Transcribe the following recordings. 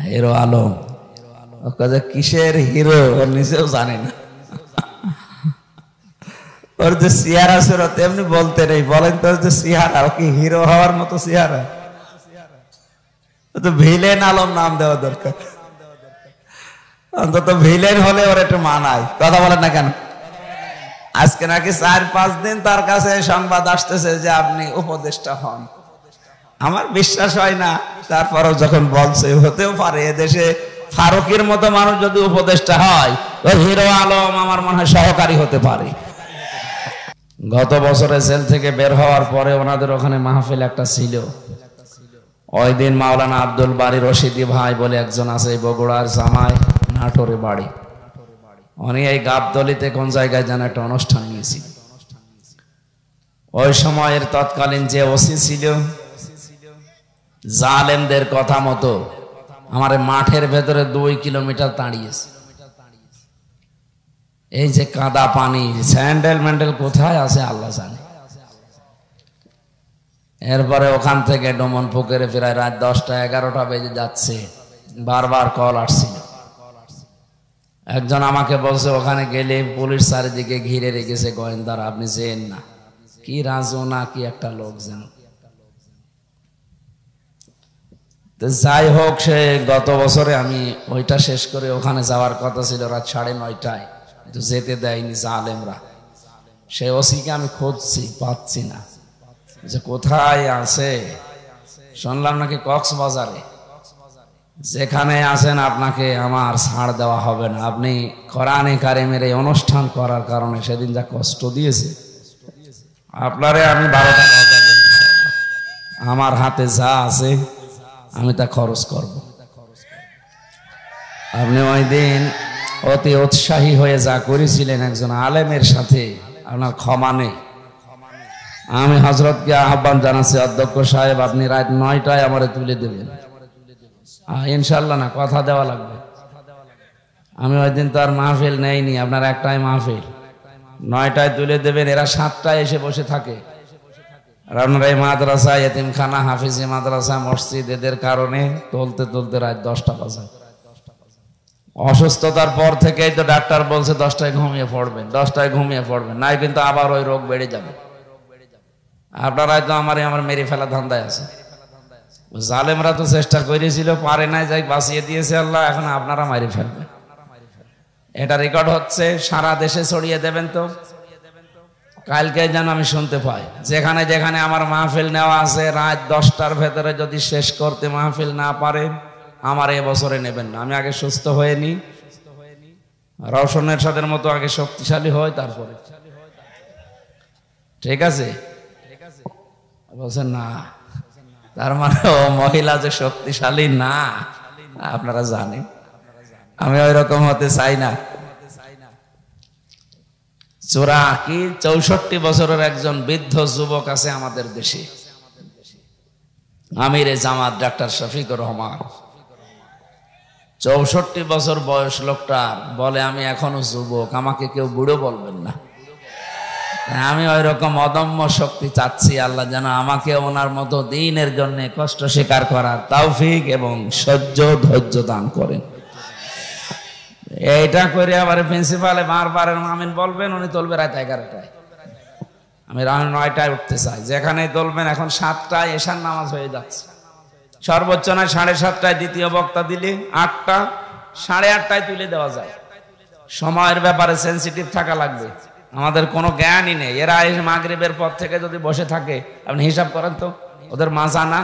Hero Alam. কিসের hero ওর নিজেও জানে না। ওর যে চেহারা ছিল তেমনি বলতে নেই। বলেন তোর যে চেহারা, ও কি হিরো হওয়ার মতো চেহারা? তো ভিলেন আলম নাম দেওয়া দরকার, অন্তত ভিলেন হলে ওর একটু মানায়। কথা বলেন না কেন? আজকে নাকি 4-5 দিন তার কাছে সংবাদ আসতেছে যে আপনি উপদেষ্টা হন। আমার বিশ্বাস হয় না, তারপরও যখন বলছে হতেও পারে। এদেশে ফারুকের মতো মানুষ যদি উপদেষ্টা হয়, তো হিরো আলম আমার মনে হয় সহকারী হতে পারে। গত বছরে জেল থেকে বের হওয়ার পরে ওনাদের ওখানে মাহফিল একটা ছিল। ওই দিন মাওলানা আব্দুল বারী রশিদি ভাই বলে একজন আছে, বগুড়ার জামাই, নাটোরে বাড়ি। উনি এই গাবতলিতে কোন জায়গায় যেন একটা অনুষ্ঠান নিয়েছি। ওই সময়ের তৎকালীন যে ওসি ছিল, জালেমদের কথা মতো আমার মাঠের ভেতরে 2 কিলোমিটার দাঁড়িয়েছে। এই যে কাদা পানি, স্যান্ডেল ম্যান্ডেল কোথায় আছে আল্লাহ জানে। এরপরে ওখান থেকে ডমন পুকুরে প্রায় রাত 10টা-11টা বেজে যাচ্ছে, বারবার কল আসছিল। একজন আমাকে বলছে ওখানে গেলে পুলিশ চারিদিকে ঘিরে রেখেছে গোয়েন্দারা, আপনি যেন না। কি রাজু না কি একটা লোক যেন। তো যাই হোক, সে গত বছরে আমি ওইটা শেষ করে ওখানে যাওয়ার কথা ছিল রাত 9:30টায়, কিন্তু যেতে দেয়নি জালেমরা। সে ওসিকে আমি খুঁজছি, পাচ্ছি না, যে কোথায় আছে। শুনলাম নাকি কক্সবাজারে। যেখানে আছেন আপনাকে আমার ছাড় দেওয়া হবে না। আপনি কোরআনে কারিমের এই অনুষ্ঠান করার কারণে সেদিন যা কষ্ট দিয়েছে আপনারে, আমি 12টা বাজাবো। আমার হাতে যা আছে আমি তা খরচ করব। আপনি ওই দিন অতি উৎসাহী হয়ে যা করেছিলেন একজন আলেমের সাথে, আপনার ক্ষমা নেই। আমি হযরতকে আহ্বান জানাচ্ছি, অধ্যক্ষ সাহেব আপনি রাত 9টায় আমারে তুলে দেবেন ইনশাল্লাহ। না, কথা দেওয়া লাগবে। আমি ওই দিন তো আর মাহফিল নেইনি, আপনার একটাই মাহফিল। 9টায় তুলে দেবেন। এরা 7টায় এসে বসে থাকে। আর আপনারা এই মাদ্রাসা, এতিমখানা, হাফিজি মাদ্রাসা, মসজিদ, এদের কারণে তুলতে তুলতে রাত 10টা বাজে। অসুস্থতার পর থেকেই তো ডাক্তার বলছে 10টায় ঘুমিয়ে পড়বেন, 10টায় ঘুমিয়ে পড়বেন, নাই কিন্তু আবার ওই রোগ বেড়ে যাবে। আপনারা তো আমার মেরে ফেলা ধান্দায় আছে। জালেমরা তো চেষ্টা করেছিল, পারে নাই, যাই বাঁচিয়ে দিয়েছে আল্লাহ। এখন আপনারা মারি ফেলবেন। এটা রেকর্ড হচ্ছে, সারা দেশে ছড়িয়ে দেবেন। তো কালকে যেন আমি শুনতে পাই, যেখানে যেখানে আমার মাহফিল নেওয়া আছে, রাত 10টার ভেতরে যদি শেষ করতে মাহফিল না পারে, আমার এবছরে নেবেন না। আমি আগে সুস্থ হয়ে নি, রওশনের সাথে মতো আগে শক্তিশালী হয়, তারপরে। ঠিক আছে? বলছেন না, তার মানে ও মহিলা যে শক্তিশালী না, আপনারা জানেন। আমি ওই রকম হতে চাই না। 64 বছরের একজন বৃদ্ধ যুবক আছে আমাদের দেশে, আমিরে জামাত ডাক্তার শফিকুর রহমান। 64 বছর বয়স লোকটার, বলে আমি এখনো যুবক, আমাকে কেউ বুড়ো বলবেন না। আমি ওই রকম অদম্য শক্তি চাচ্ছি, আল্লাহ যেন আমাকে ওনার মতো দ্বীনের জন্য কষ্ট স্বীকার করার তৌফিক এবং ধৈর্য দান করেন। এইটা করে আবার প্রিন্সিপালে বারবার আমিন বলবেন, উনি তুলবে রাত 11টায়। আমি রাত 9টায় উঠতে চাই, যেখানে তুলবেন। এখন 7টায় এশার নামাজ হয়ে যাচ্ছে, সর্বোচ্চ নয় 7:30টায় দ্বিতীয় বক্তা দিলে 8টা, 8:30টায় তুলে দেওয়া যায়। সময়ের ব্যাপারে সেন্সিটিভ থাকা লাগবে। আমাদের কোনো জ্ঞানই নেই। এরা এসে মাগরিবের পর থেকে যদি বসে থাকে, আপনি হিসাব করেন তো, ওদের মাজা না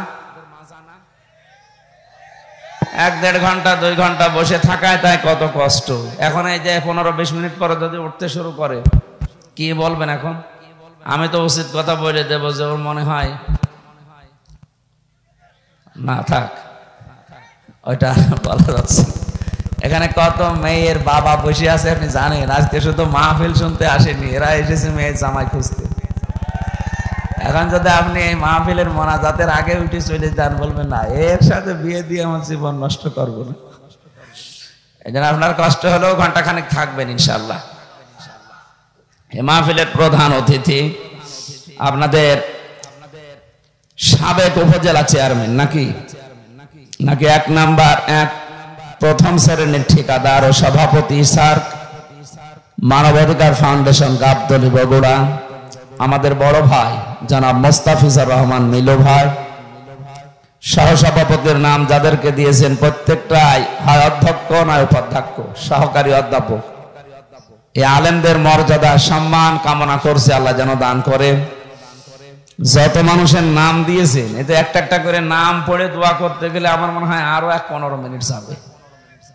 1-1.5 ঘন্টা 2 ঘন্টা বসে থাকায় তাই কত কষ্ট। এখন এই যে 15-20 মিনিট পরে যদি উঠতে শুরু করে, কি বলবেন এখন? আমি তো উচিত কথা বলে দেবো যে ওর মনে হয় না, থাক, ওইটা বলা যাচ্ছে। এখানে কত মেয়ের বাবা বসে আছে আপনি জানেন। আজকে শুধু মাহফিল শুনতে আসেনি, এরা এসেছে মেয়ের জামাই খুঁজতে। এখন যদি আপনি এই মাহফিলের মোনাজাতের আগে উঠে চলে যান, বলবেন না এর সাথে বিয়ে দিয়ে আমার জীবন নষ্ট করবো না। এই জন্য আপনার কষ্ট হলেও ঘন্টাখানেক থাকবেন ইনশাল্লাহ। এই মাহফিলের প্রধান অতিথি আপনাদের সাবেক উপজেলা চেয়ারম্যান নাকি 1 নাম্বার 1 প্রথম শ্রেণীর ঠিকাদার ও সভাপতি সার্ক মানবাধিকার ফাউন্ডেশন গাবতলী বগুড়া, আমাদের বড় ভাই জনাব মোস্তাফিজুর রহমান মিলু ভাই, সহসভাপতির নাম যাদেরকে দিয়েছেন প্রত্যেকটাই হয় অধ্যক্ষ নয় উপাধ্যক্ষ, সহকারী অধ্যাপক। এই আলেমদের মর্যাদা সম্মান কামনা করছে আল্লাহ যেন দান করে। যত মানুষের নাম দিয়েছেন এতে একটা একটা করে নাম পড়ে দোয়া করতে গেলে আমার মনে হয় আরো 15 মিনিট যাবে।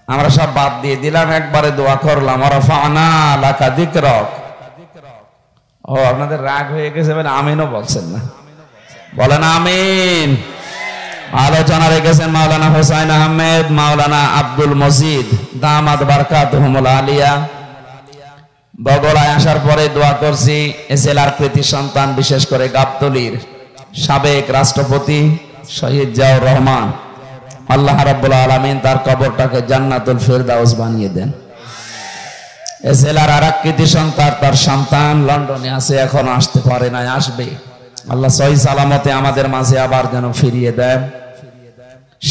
আমরা সব বাদ দিয়ে দিলাম, একবারে দোয়া করলাম রাফা'না লাকা যিকরাক। ও আপনাদের রাগ হয়ে গেছে, আমিনও বলছেন না, বলেন আমিন। আলোচনা রেখেছেন মাওলানা হোসাইন আহমেদ, মাওলানা আব্দুল মজিদ দামাত বারকাতুহুমুল আলিয়া। বগুড়ায় আসার পরে দোয়া করছি এ জেলার কৃতি সন্তান, বিশেষ করে গাবতলীর সাবেক রাষ্ট্রপতি শহীদ জিয়াউর রহমান, আল্লাহ রাব্বুল আলামিন তার কবরটাকে জান্নাতুল ফেরদাউস বানিয়ে দেন। এ জেলার আর এক কৃতি সন্তান, তার সন্তান লন্ডনে আছে, এখনো আসতে পারে নাই, আসবে। আল্লাহ সহি সালামতে আমাদের মাঝে আবার যেন ফিরিয়ে দেন।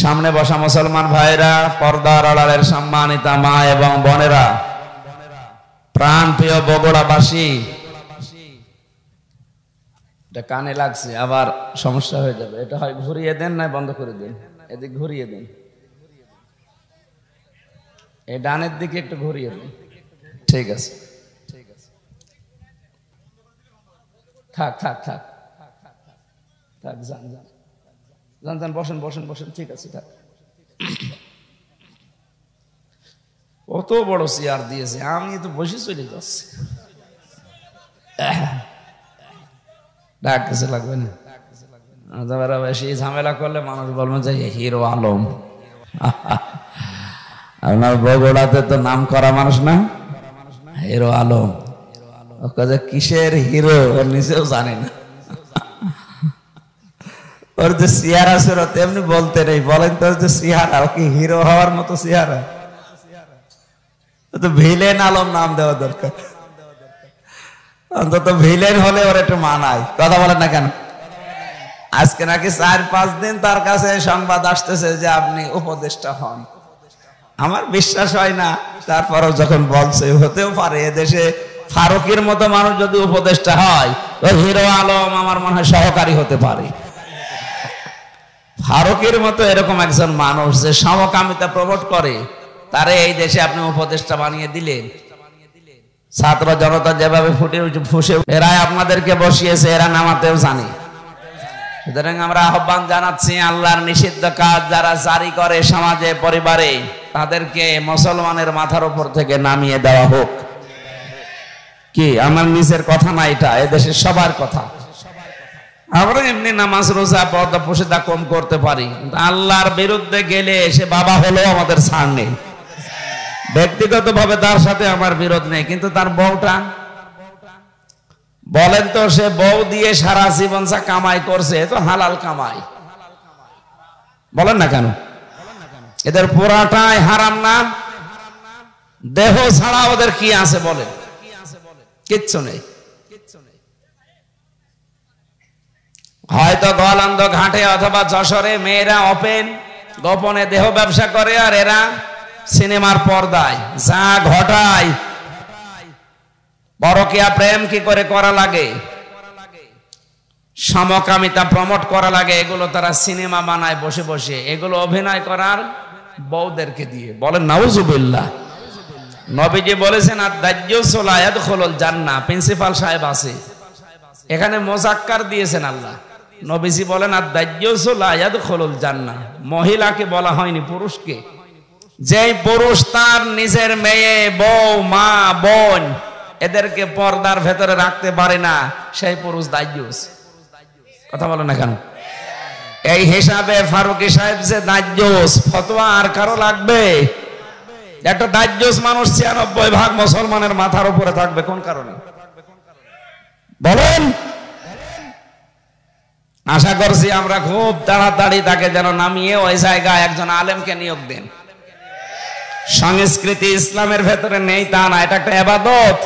সামনে বসা মুসলমান ভাইরা, পর্দার আড়ালের সম্মানিতা মা এবং বোনেরা, প্রাণ প্রিয় বগুড়াবাসী, এটা কানে লাগছে, আবার সমস্যা হয়ে যাবে। এটা হয় ঘুরিয়ে দেন না বন্ধ করে দেন, এদিক ঘুরিয়ে দেন, এই ডানের দিকে একটু ঘুরিয়ে দেন। ঠিক আছে, থাক থাক থাক থাক, যান যান যান যান, বসেন বসেন বসেন, ঠিক আছে থাক। কত বড় চেয়ার দিয়েছে, আমি তো বসে চলে যাচ্ছি। ডাক কিছু লাগবে না, বেশি ঝামেলা করলে মানুষ বলবেন যে হিরো আলম। আপনার বগুড়াতে তো নাম করা মানুষ না, হিরো আলম। কিসের হিরো ওর নিজেও জানে না। ওর যে চেহারা ছিল তেমনি বলতে নেই, বলেন তোর যে চেহারা, ও কি হিরো হওয়ার মতো চেহারা? তো ভিলেন আলম নাম দেওয়া দরকার, অন্তত ভিলেন হলে ওর একটু মানায়। কথা বলেন না কেন? আজকে নাকি 4-5 দিন তার কাছে সংবাদ আসতেছে যে আপনি উপদেষ্টা হন। আমার বিশ্বাস হয় না, তারপরও যখন বলছে হতেও পারে। এদেশে ফারুকের মতো মানুষ যদি উপদেষ্টা হয়, তো হিরো আলম আমার মনে হয় সহকারী হতে পারে। ফারুকের মতো এরকম একজন মানুষ যে সমকামিতা প্রমোট করে, তারে এই দেশে আপনি উপদেষ্টা বানিয়ে দিলেন। ছাত্র জনতা যেভাবে ফুসে এরাই আপনাদেরকে বসিয়েছে, এরা নামাতেও জানে। সুতরাং আমরা আহ্বান জানাচ্ছি, আল্লাহর নিষিদ্ধ কাজ যারা জারি করে সমাজে পরিবারে, তাদেরকে মুসলমানের মাথার উপর থেকে নামিয়ে দেওয়া হোক। কি আমার নিজের কথা না, এটা এদেশের সবার কথা। আমরা এমনি নামাজ রোজা পর্দা প্রশিদা কম করতে পারি, আল্লাহর বিরুদ্ধে গেলে সে বাবা হলেও আমাদের ছাড় নেই। ব্যক্তিগত ভাবে তার সাথে আমার বিরোধ নেই, কিন্তু তার বউটা, বলেন তো, সে বউ দিয়ে সারা জীবন যা কামাই করছে, তো হালাল কামাই, বলেন না কেন? এদের পুরাটাই হারাম না? দেহ ছাড়া ওদের কি আছে বলেন? কিচ্ছু নেই। হয়তো গোয়ালন্দ ঘাটে অথবা যশোরে মেয়েরা ওপেন গোপনে দেহ ব্যবসা করে, আর এরা সিনেমার পর্দায় যা ঘটায়। পরকীয়া প্রেম কি করে করা লাগে, সমকামিতা প্রমোট করা লাগে, এগুলো তারা সিনেমা বানায় বসে বসে, এগুলো অভিনয় করার বউদেরকে দিয়ে। বলেন নাউজুবিল্লাহ। নবীজি বলেছেন আদ-দাজ্জালু লা ইয়াদখুলুল জান্নাহ। প্রিন্সিপাল সাহেব আছে এখানে, মোজাক্কার দিয়েছেন আল্লাহ। নবীজি বলেন আদ-দাজ্জালু লা ইয়াদখুলুল জান্নাহ। মহিলাকে বলা হয়নি, পুরুষকে। যেই পুরুষ তার নিজের মেয়ে, বউ, মা, বোন এদেরকে পর্দার ভেতরে রাখতে পারে না, সেই পুরুষ দাজ্জাল। কথা বলেন না কেন? এই হিসাবে ফারুকী সাহেব যে দাজ্জাল, ফতোয়া আর কারো লাগবে? একটা দাজ্জাল মানুষ 96% মুসলমানের মাথার উপরে থাকবে, কোন কারণে বলেন? আশা করছি আমরা খুব তাড়াতাড়ি তাকে যেন নামিয়ে ওই জায়গায় একজন আলেমকে নিয়োগ দেন। সংস্কৃতি ইসলামের ভেতরে নেই তা না, এটা একটা ইবাদত।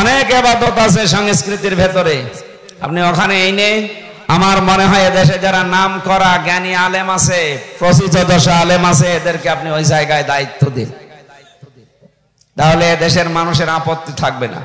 অনেক ইবাদত আছে সংস্কৃতির ভেতরে, আপনি ওখানে এই নেই আমার মনে হয় এদেশে যারা নাম করা জ্ঞানী আলেম আছে, প্রসিদ্ধ আলেম আছে, এদেরকে আপনি ওই জায়গায় দায়িত্ব দিন, তাহলে দেশের মানুষের আপত্তি থাকবে না।